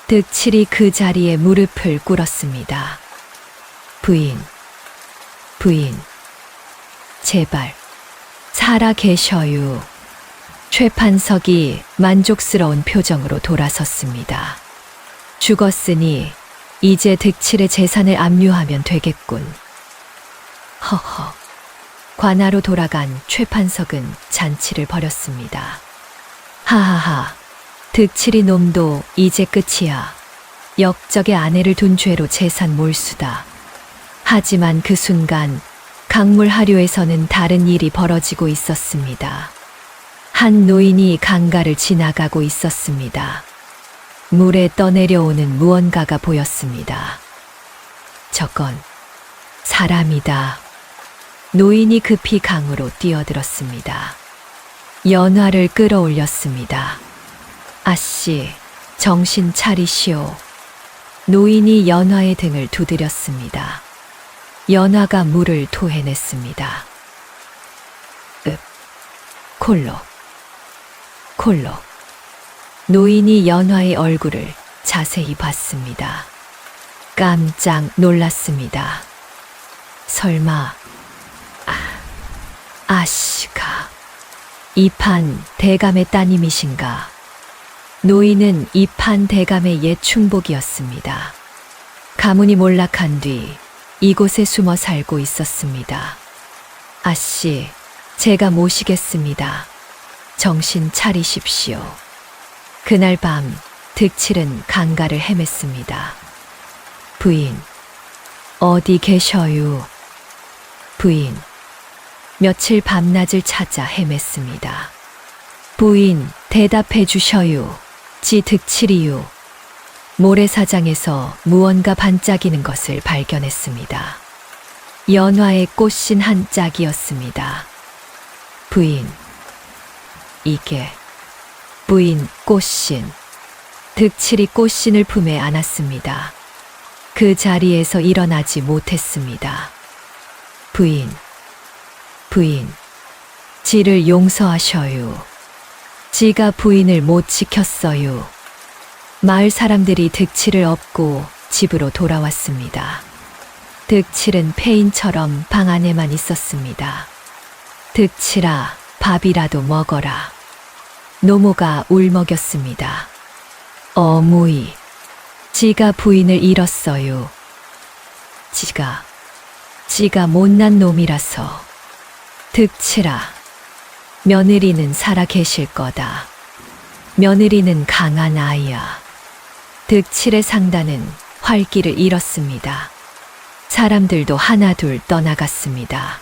득칠이 그 자리에 무릎을 꿇었습니다. 부인, 부인, 제발, 살아 계셔요. 최판석이 만족스러운 표정으로 돌아섰습니다. 죽었으니 이제 득칠의 재산을 압류하면 되겠군. 허허. 관하로 돌아간 최판석은 잔치를 벌였습니다. 하하하. 득칠이 놈도 이제 끝이야. 역적의 아내를 둔 죄로 재산 몰수다. 하지만 그 순간 강물 하류에서는 다른 일이 벌어지고 있었습니다. 한 노인이 강가를 지나가고 있었습니다. 물에 떠내려오는 무언가가 보였습니다. 저건 사람이다. 노인이 급히 강으로 뛰어들었습니다. 연화를 끌어올렸습니다. 아씨, 정신 차리시오. 노인이 연화의 등을 두드렸습니다. 연화가 물을 토해냈습니다. 콜로, 콜로. 노인이 연화의 얼굴을 자세히 봤습니다. 깜짝 놀랐습니다. 설마, 아씨가 이판 대감의 따님이신가? 노인은 이판 대감의 옛 충복이었습니다. 가문이 몰락한 뒤 이곳에 숨어 살고 있었습니다. 아씨, 제가 모시겠습니다. 정신 차리십시오. 그날 밤 득칠은 강가를 헤맸습니다. 부인, 어디 계셔요? 부인, 며칠 밤낮을 찾아 헤맸습니다. 부인, 대답해 주셔요. 지 득칠이요. 모래사장에서 무언가 반짝이는 것을 발견했습니다. 연화의 꽃신 한 짝이었습니다. 부인, 이게 부인 꽃신. 득칠이 꽃신을 품에 안았습니다. 그 자리에서 일어나지 못했습니다. 부인, 부인, 지를 용서하셔요. 지가 부인을 못 지켰어요. 마을 사람들이 득칠을 업고 집으로 돌아왔습니다. 득칠은 폐인처럼 방 안에만 있었습니다. 득칠아, 밥이라도 먹어라. 노모가 울먹였습니다. 어무이, 지가 부인을 잃었어요. 지가 못난 놈이라서. 득칠아, 며느리는 살아 계실 거다. 며느리는 강한 아이야. 득칠의 상단은 활기를 잃었습니다. 사람들도 하나둘 떠나갔습니다.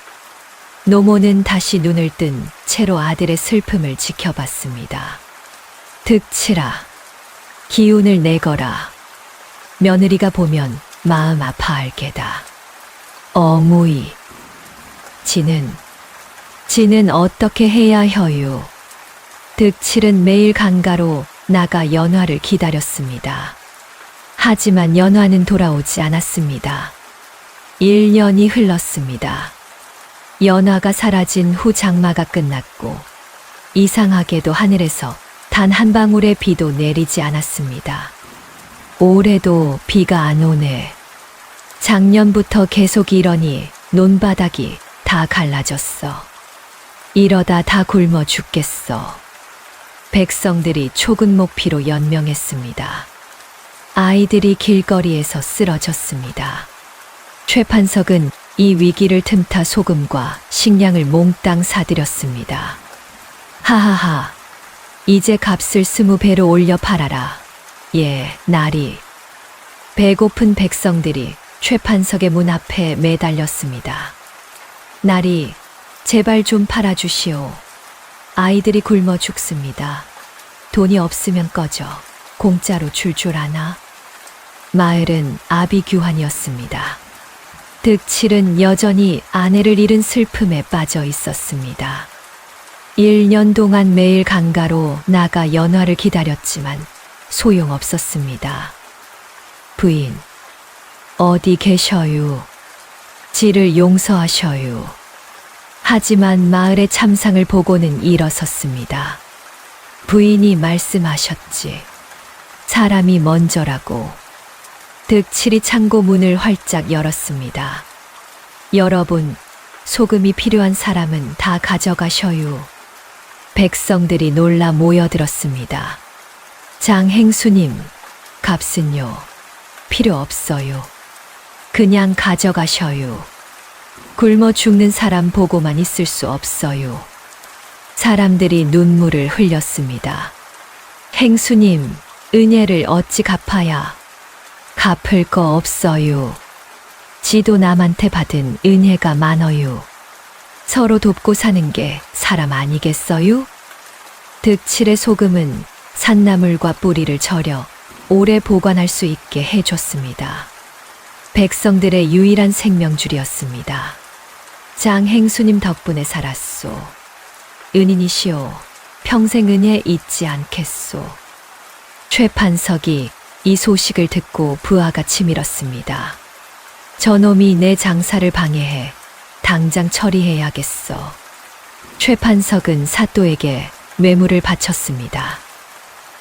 노모는 다시 눈을 뜬 채로 아들의 슬픔을 지켜봤습니다. 득칠아, 기운을 내거라. 며느리가 보면 마음 아파할 게다. 어무이, 지는 어떻게 해야 해요? 득칠은 매일 강가로 나가 연화를 기다렸습니다. 하지만 연화는 돌아오지 않았습니다. 1년이 흘렀습니다. 연화가 사라진 후 장마가 끝났고 이상하게도 하늘에서 단 한 방울의 비도 내리지 않았습니다. 올해도 비가 안 오네. 작년부터 계속 이러니 논바닥이 다 갈라졌어. 이러다 다 굶어 죽겠어. 백성들이 초근목피로 연명했습니다. 아이들이 길거리에서 쓰러졌습니다. 최판석은 이 위기를 틈타 소금과 식량을 몽땅 사들였습니다. 하하하, 이제 값을 20배로 올려 팔아라. 예, 나리. 배고픈 백성들이 최판석의 문 앞에 매달렸습니다. 나리, 제발 좀 팔아주시오. 아이들이 굶어 죽습니다. 돈이 없으면 꺼져. 공짜로 줄 줄 아나? 마을은 아비규환이었습니다. 득칠은 여전히 아내를 잃은 슬픔에 빠져 있었습니다. 1년 동안 매일 강가로 나가 연화를 기다렸지만 소용없었습니다. 부인, 어디 계셔요? 지를 용서하셔요. 하지만 마을의 참상을 보고는 일어섰습니다. 부인이 말씀하셨지. 사람이 먼저라고. 득칠이 창고 문을 활짝 열었습니다. 여러분, 소금이 필요한 사람은 다 가져가셔요. 백성들이 놀라 모여들었습니다. 장행수님, 값은요. 필요 없어요. 그냥 가져가셔요. 굶어 죽는 사람 보고만 있을 수 없어요. 사람들이 눈물을 흘렸습니다. 행수님, 은혜를 어찌 갚아야? 갚을 거 없어요. 지도 남한테 받은 은혜가 많어요. 서로 돕고 사는 게 사람 아니겠어요? 득칠의 소금은 산나물과 뿌리를 절여 오래 보관할 수 있게 해줬습니다. 백성들의 유일한 생명줄이었습니다. 장행수님 덕분에 살았소. 은인이시오. 평생 은혜 잊지 않겠소. 최판석이 이 소식을 듣고 부하가 치밀었습니다. 저놈이 내 장사를 방해해 당장 처리해야겠어. 최판석은 사또에게 뇌물을 바쳤습니다.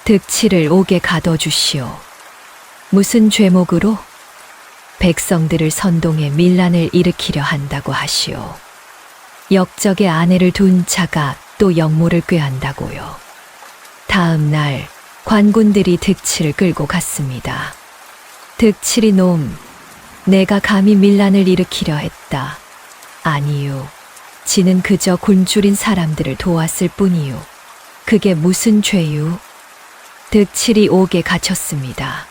득칠을 옥에 가둬주시오. 무슨 죄목으로? 백성들을 선동해 밀란을 일으키려 한다고 하시오. 역적의 아내를 둔 자가 또 역모를 꾀한다고요. 다음 날 관군들이 득칠을 끌고 갔습니다. 득칠이 놈, 내가 감히 밀란을 일으키려 했다. 아니요. 지는 그저 굶주린 사람들을 도왔을 뿐이요. 그게 무슨 죄요? 득칠이 옥에 갇혔습니다.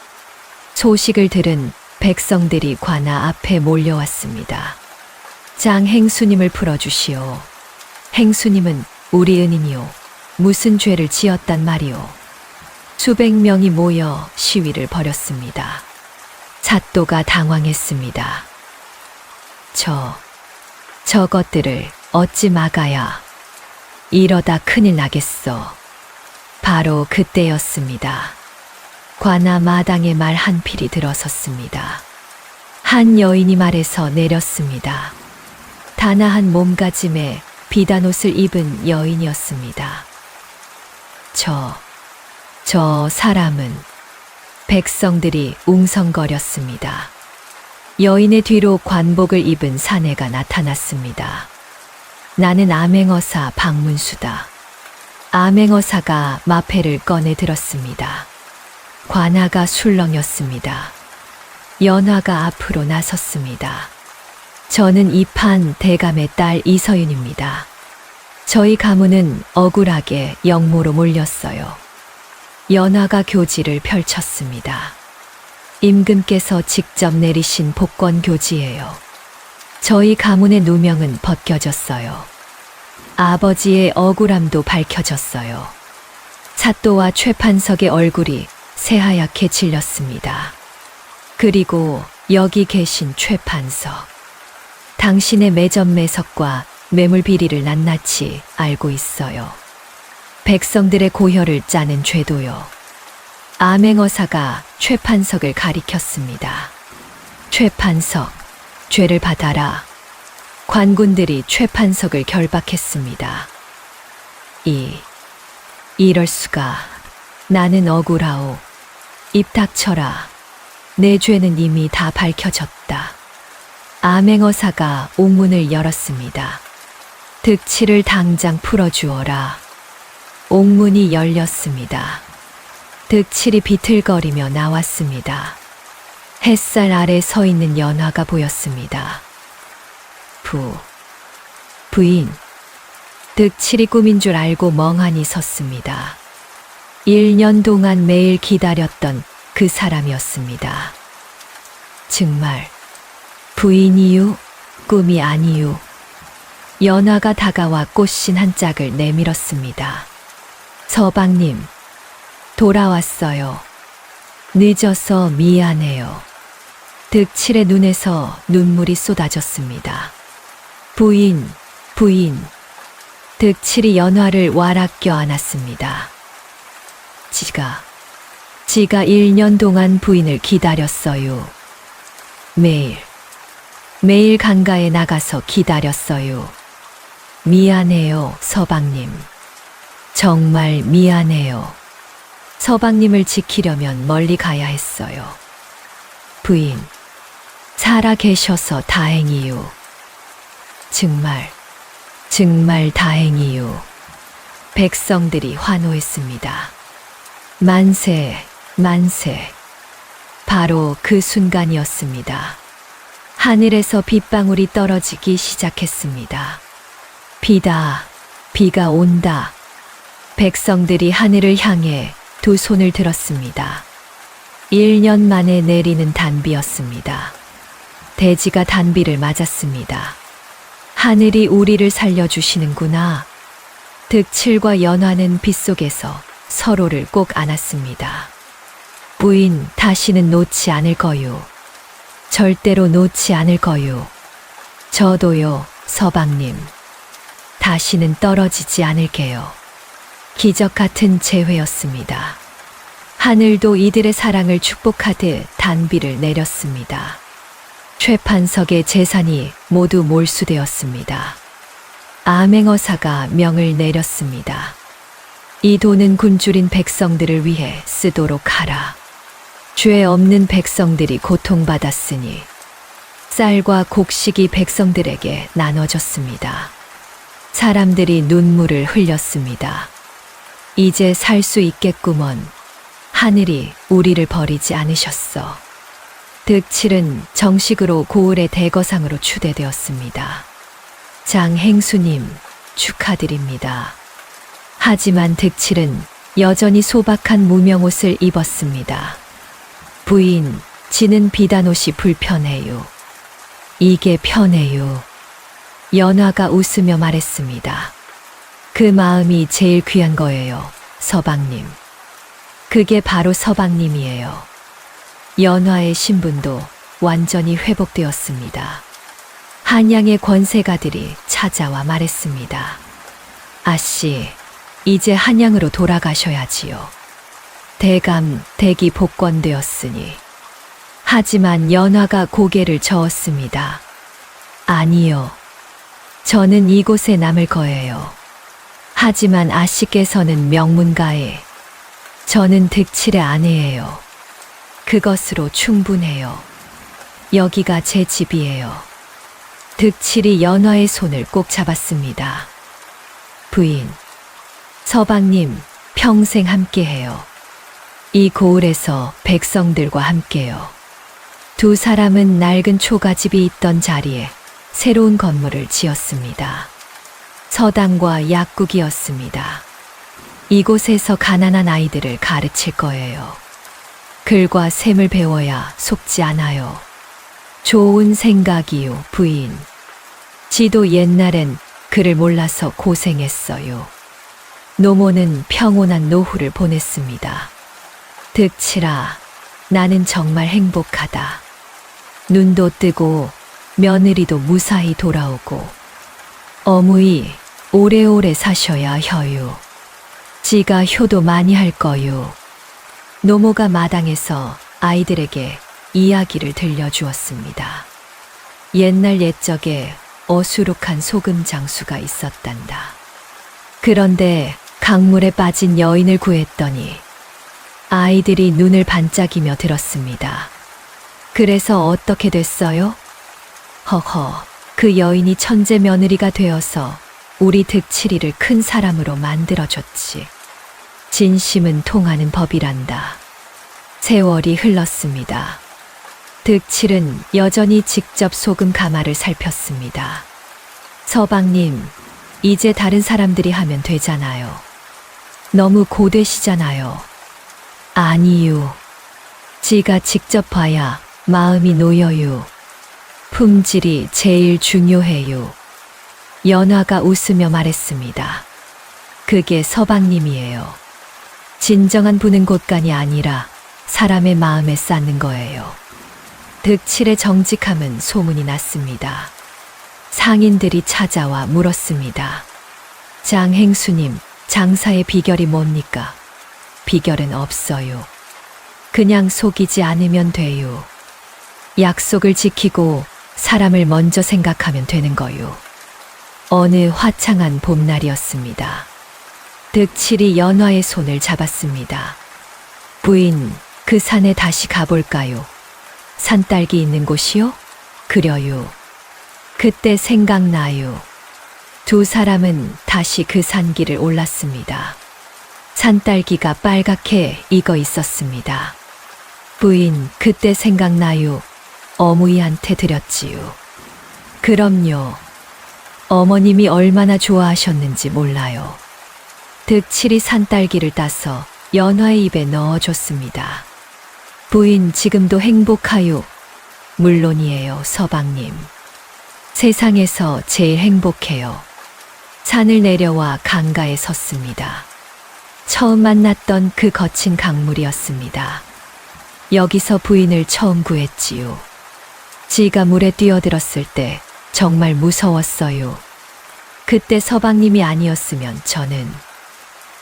소식을 들은 백성들이 관아 앞에 몰려왔습니다. 장 행수님을 풀어주시오. 행수님은 우리 은인이요. 무슨 죄를 지었단 말이오. 수백 명이 모여 시위를 벌였습니다. 사또가 당황했습니다. 저것들을 어찌 막아야? 이러다 큰일 나겠어. 바로 그때였습니다. 관아 마당에 말 한 필이 들어섰습니다. 한 여인이 말에서 내렸습니다. 다나한 몸가짐에 비단 옷을 입은 여인이었습니다. 저 사람은 백성들이 웅성거렸습니다. 여인의 뒤로 관복을 입은 사내가 나타났습니다. 나는 암행어사 박문수다. 암행어사가 마패를 꺼내 들었습니다. 관아가 술렁였습니다. 연화가 앞으로 나섰습니다. 저는 이판 대감의 딸 이서윤입니다. 저희 가문은 억울하게 역모로 몰렸어요. 연화가 교지를 펼쳤습니다. 임금께서 직접 내리신 복권 교지예요. 저희 가문의 누명은 벗겨졌어요. 아버지의 억울함도 밝혀졌어요. 사또와 최판석의 얼굴이 새하얗게 질렸습니다. 그리고 여기 계신 최판석. 당신의 매점매석과 매물 비리를 낱낱이 알고 있어요. 백성들의 고혈을 짜는 죄도요. 암행어사가 최판석을 가리켰습니다. 최판석, 죄를 받아라. 관군들이 최판석을 결박했습니다. 이럴 수가. 나는 억울하오. 입 닥쳐라. 내 죄는 이미 다 밝혀졌다. 암행어사가 옥문을 열었습니다. 득치를 당장 풀어주어라. 옥문이 열렸습니다. 득칠이 비틀거리며 나왔습니다. 햇살 아래 서 있는 연화가 보였습니다. 부인. 득칠이 꿈인 줄 알고 멍하니 섰습니다. 1년 동안 매일 기다렸던 그 사람이었습니다. 정말 부인이유, 꿈이 아니유. 연화가 다가와 꽃신 한 짝을 내밀었습니다. 서방님, 돌아왔어요. 늦어서 미안해요. 득칠의 눈에서 눈물이 쏟아졌습니다. 부인. 득칠이 연화를 와락 껴안았습니다. 지가 1년 동안 부인을 기다렸어요. 매일 강가에 나가서 기다렸어요. 미안해요, 서방님. 정말 미안해요. 서방님을 지키려면 멀리 가야 했어요. 부인, 살아 계셔서 다행이요. 정말 다행이요. 백성들이 환호했습니다. 만세. 바로 그 순간이었습니다. 하늘에서 빗방울이 떨어지기 시작했습니다. 비가 온다. 백성들이 하늘을 향해 두 손을 들었습니다. 1년 만에 내리는 단비였습니다. 대지가 단비를 맞았습니다. 하늘이 우리를 살려주시는구나. 득칠과 연화는 빗속에서 서로를 꼭 안았습니다. 부인, 다시는 놓지 않을 거요. 절대로 놓지 않을 거요. 저도요, 서방님. 다시는 떨어지지 않을게요. 기적 같은 재회였습니다. 하늘도 이들의 사랑을 축복하듯 단비를 내렸습니다. 최판석의 재산이 모두 몰수되었습니다. 암행어사가 명을 내렸습니다. 이 돈은 굶주린 백성들을 위해 쓰도록 하라. 죄 없는 백성들이 고통받았으니 쌀과 곡식이 백성들에게 나눠졌습니다. 사람들이 눈물을 흘렸습니다. 이제 살 수 있겠구먼. 하늘이 우리를 버리지 않으셨어. 득칠은 정식으로 고을의 대거상으로 추대되었습니다. 장행수님, 축하드립니다. 하지만 득칠은 여전히 소박한 무명옷을 입었습니다. 부인, 지는 비단옷이 불편해요. 이게 편해요. 연화가 웃으며 말했습니다. 그 마음이 제일 귀한 거예요, 서방님. 그게 바로 서방님이에요. 연화의 신분도 완전히 회복되었습니다. 한양의 권세가들이 찾아와 말했습니다. 아씨, 이제 한양으로 돌아가셔야지요. 대기 복권되었으니. 하지만 연화가 고개를 저었습니다. 아니요. 저는 이곳에 남을 거예요. 하지만 아씨께서는 명문가에, 저는 득칠의 아내예요. 그것으로 충분해요. 여기가 제 집이에요. 득칠이 연화의 손을 꼭 잡았습니다. 부인, 서방님, 평생 함께해요. 이 고을에서 백성들과 함께요. 두 사람은 낡은 초가집이 있던 자리에 새로운 건물을 지었습니다. 서당과 약국이었습니다. 이곳에서 가난한 아이들을 가르칠 거예요. 글과 셈을 배워야 속지 않아요. 좋은 생각이요, 부인. 지도 옛날엔 글을 몰라서 고생했어요. 노모는 평온한 노후를 보냈습니다. 득칠아, 나는 정말 행복하다. 눈도 뜨고 며느리도 무사히 돌아오고 어무이 오래오래 사셔야 허유. 지가 효도 많이 할 거요. 노모가 마당에서 아이들에게 이야기를 들려주었습니다. 옛날 옛적에 어수룩한 소금 장수가 있었단다. 그런데 강물에 빠진 여인을 구했더니 아이들이 눈을 반짝이며 들었습니다. 그래서 어떻게 됐어요? 허허, 그 여인이 천재 며느리가 되어서 우리 득칠이를 큰 사람으로 만들어줬지. 진심은 통하는 법이란다. 세월이 흘렀습니다. 득칠은 여전히 직접 소금 가마를 살폈습니다. 서방님, 이제 다른 사람들이 하면 되잖아요. 너무 고되시잖아요. 아니요. 지가 직접 봐야 마음이 놓여요. 품질이 제일 중요해요. 연화가 웃으며 말했습니다. 그게 서방님이에요. 진정한 분은 곳간이 아니라 사람의 마음에 쌓는 거예요. 득칠의 정직함은 소문이 났습니다. 상인들이 찾아와 물었습니다. 장행수님, 장사의 비결이 뭡니까? 비결은 없어요. 그냥 속이지 않으면 돼요. 약속을 지키고 사람을 먼저 생각하면 되는 거요. 어느 화창한 봄날이었습니다. 득칠이 연화의 손을 잡았습니다. 부인, 그 산에 다시 가볼까요? 산딸기 있는 곳이요? 그려요. 그때 생각나요. 두 사람은 다시 그 산길을 올랐습니다. 산딸기가 빨갛게 익어 있었습니다. 부인, 그때 생각나요. 어머니한테 드렸지요. 그럼요. 어머님이 얼마나 좋아하셨는지 몰라요. 득칠이 산딸기를 따서 연화의 입에 넣어줬습니다. 부인, 지금도 행복하요? 물론이에요, 서방님. 세상에서 제일 행복해요. 산을 내려와 강가에 섰습니다. 처음 만났던 그 거친 강물이었습니다. 여기서 부인을 처음 구했지요. 지가 물에 뛰어들었을 때 정말 무서웠어요. 그때 서방님이 아니었으면 저는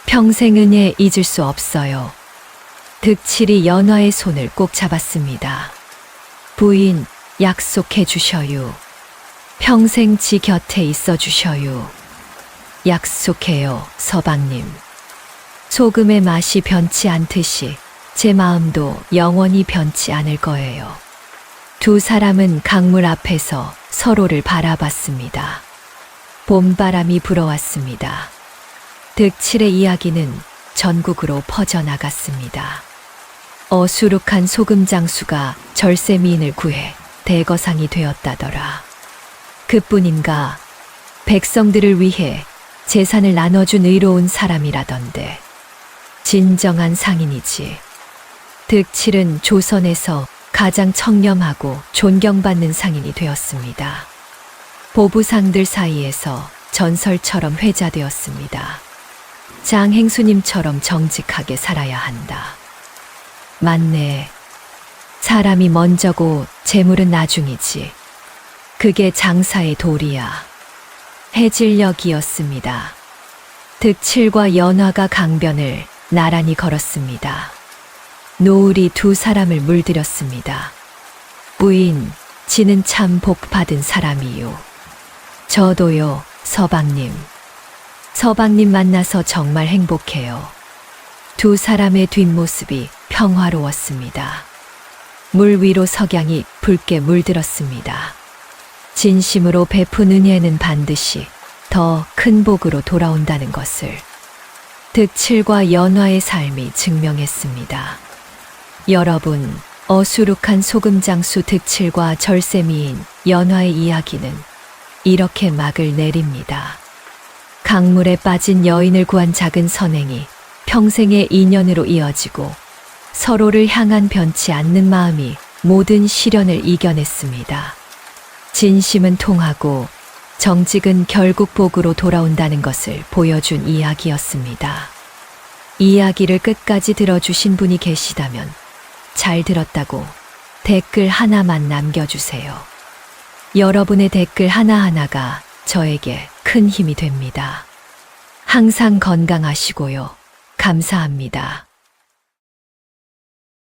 평생 은혜 잊을 수 없어요. 득칠이 연화의 손을 꼭 잡았습니다. 부인, 약속해 주셔요. 평생 지 곁에 있어 주셔요. 약속해요, 서방님. 소금의 맛이 변치 않듯이 제 마음도 영원히 변치 않을 거예요. 두 사람은 강물 앞에서 서로를 바라봤습니다. 봄바람이 불어왔습니다. 득칠의 이야기는 전국으로 퍼져나갔습니다. 어수룩한 소금 장수가 절세미인을 구해 대거상이 되었다더라. 그뿐인가 백성들을 위해 재산을 나눠준 의로운 사람이라던데. 진정한 상인이지. 득칠은 조선에서 가장 청렴하고 존경받는 상인이 되었습니다. 보부상들 사이에서 전설처럼 회자되었습니다. 장행수님처럼 정직하게 살아야 한다. 맞네. 사람이 먼저고 재물은 나중이지. 그게 장사의 도리야. 해질녘이었습니다. 득칠과 연화가 강변을 나란히 걸었습니다. 노을이 두 사람을 물들였습니다. 부인, 지는 참 복받은 사람이요. 저도요, 서방님. 서방님 만나서 정말 행복해요. 두 사람의 뒷모습이 평화로웠습니다. 물 위로 석양이 붉게 물들었습니다. 진심으로 베푼 은혜는 반드시 더 큰 복으로 돌아온다는 것을 득칠과 연화의 삶이 증명했습니다. 여러분, 어수룩한 소금장수 득칠과 절세미인 연화의 이야기는 이렇게 막을 내립니다. 강물에 빠진 여인을 구한 작은 선행이 평생의 인연으로 이어지고 서로를 향한 변치 않는 마음이 모든 시련을 이겨냈습니다. 진심은 통하고 정직은 결국 복으로 돌아온다는 것을 보여준 이야기였습니다. 이야기를 끝까지 들어주신 분이 계시다면 잘 들었다고 댓글 하나만 남겨주세요. 여러분의 댓글 하나하나가 저에게 큰 힘이 됩니다. 항상 건강하시고요. 감사합니다.